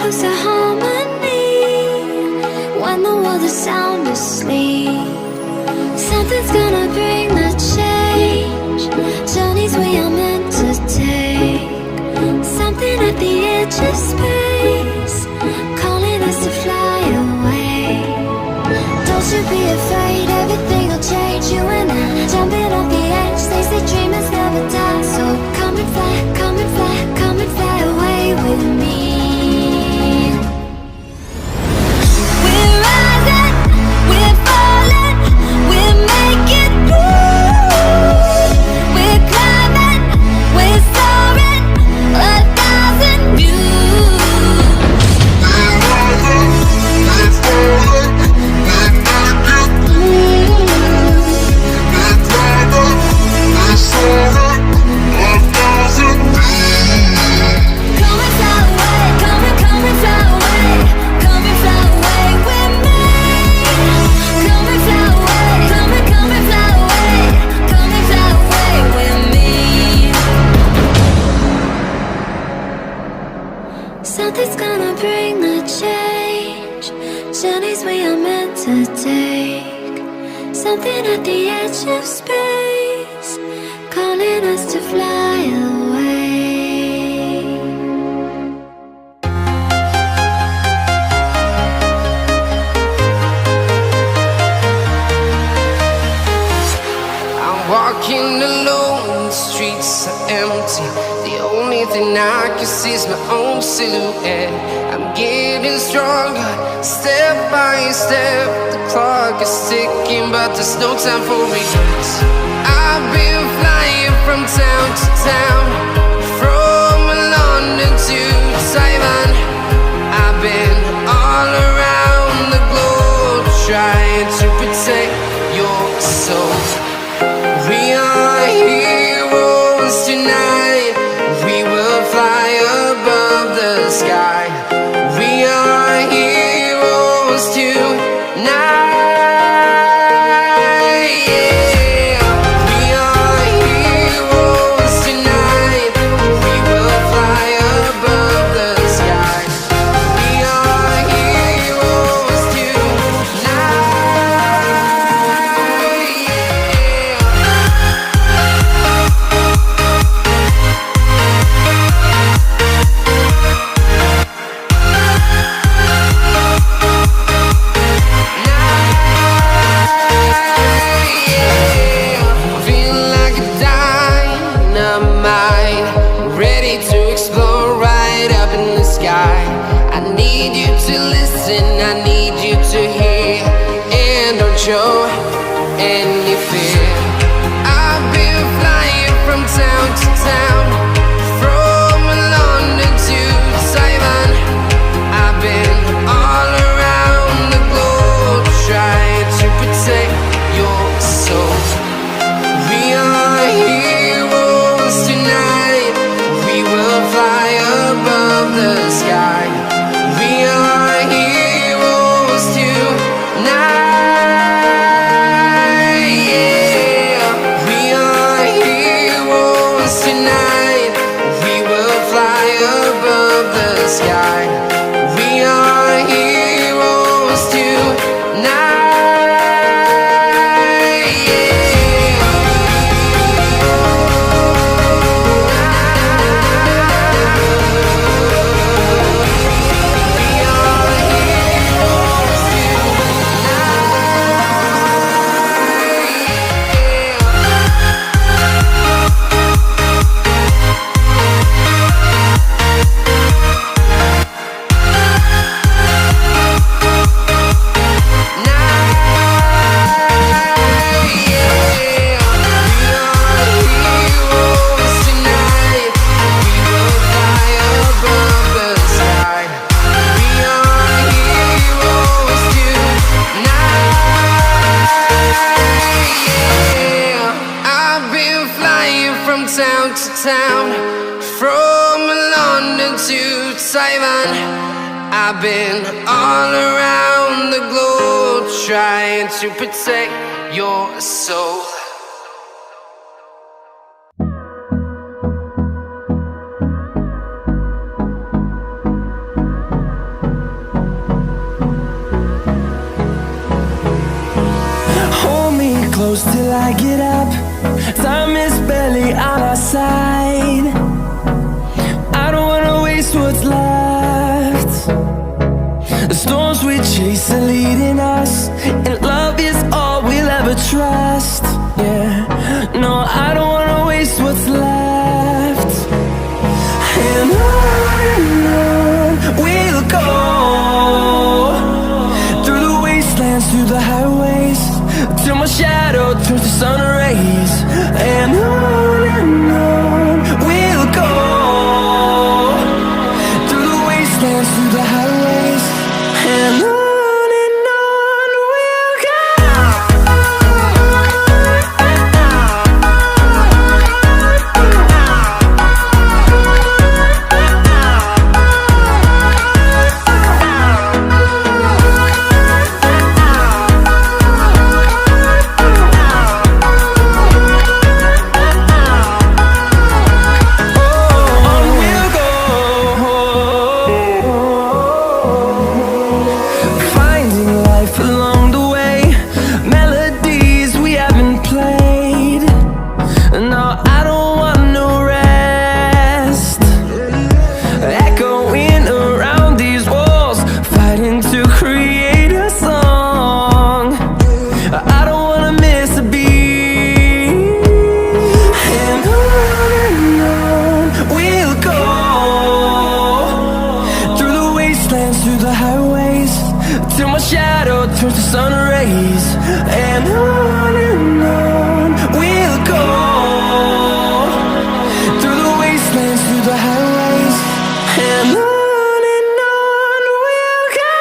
close to harmony when the world is sound asleep. Something's gonna bring the change, journeys we are meant to take. Something at the edge of space, calling us to fly away. Don't you be afraid, everything will change. You and I, jumping off the edge. They say dreamers never die, so come and fly, come and fly, come and fly away with me. We're rising, we're falling, we're making through. We're climbing, we're soaring, 1,000 views. We're rising, we're falling, we're making through. We're climbing, we're soaring, 1,000 views. Come and fly away, come and fly away, come and fly away with me. Come and fly away, come and fly away, come and fly away with me. Something's gonna bring the change, journeys we are meant to take. Something at the edge of space, calling us to fly away. I'm walking alone, the streets are empty. The only thing I can see is my own silhouette. I'm getting stronger, step by step. The clock is ticking, but there's no time for regrets. I've been flying from town to town, from London to Taiwan. I've been all around the globe, trying to protect your soul. We are heroes tonight. We will fly above the sky. We are heroes tonight. Yeah. We are heroes tonight. We will fly above the sky. We are heroes tonight. Feel like a dynamite, ready to explode right up in the sky. I need you to listen, I need you to hear, and don't show any fear. I've been flying from town to town, from London to Taiwan. I've been all around the globe, trying to protect your soul. We are heroes tonight. We will fly above the sky. We are heroes tonight. Yeah. We are heroes tonight. We will fly above the sky. We are heroes tonight. Town to town, from London to Taiwan. I've been all around the globe, trying to protect your soul. close till I get up. Time is barely on our side. I don't wanna waste what's left. The storms we chase are leading us, and love is all we'll ever trust. Yeah, no, I don't wanna waste what's left. And on we'll go, through the wastelands, through the highways, till my shadow turns to sun rays. And on we'll go, through the wastelands, through the highways, and on we'll go. Through the highways, till my shadow turns to sun rays. And on we'll go, through the wastelands, through the highways, and on we'll go.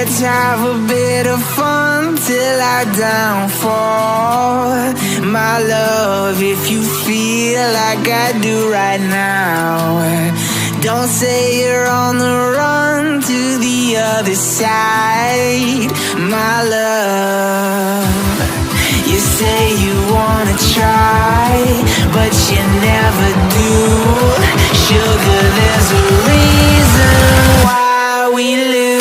Let's have a bit of fun till our downfall. My love, if you feel like I do right now, don't say you're on the run to the other side. My love, you say you wanna try, but you never do. Sugar, there's a reason why we lose.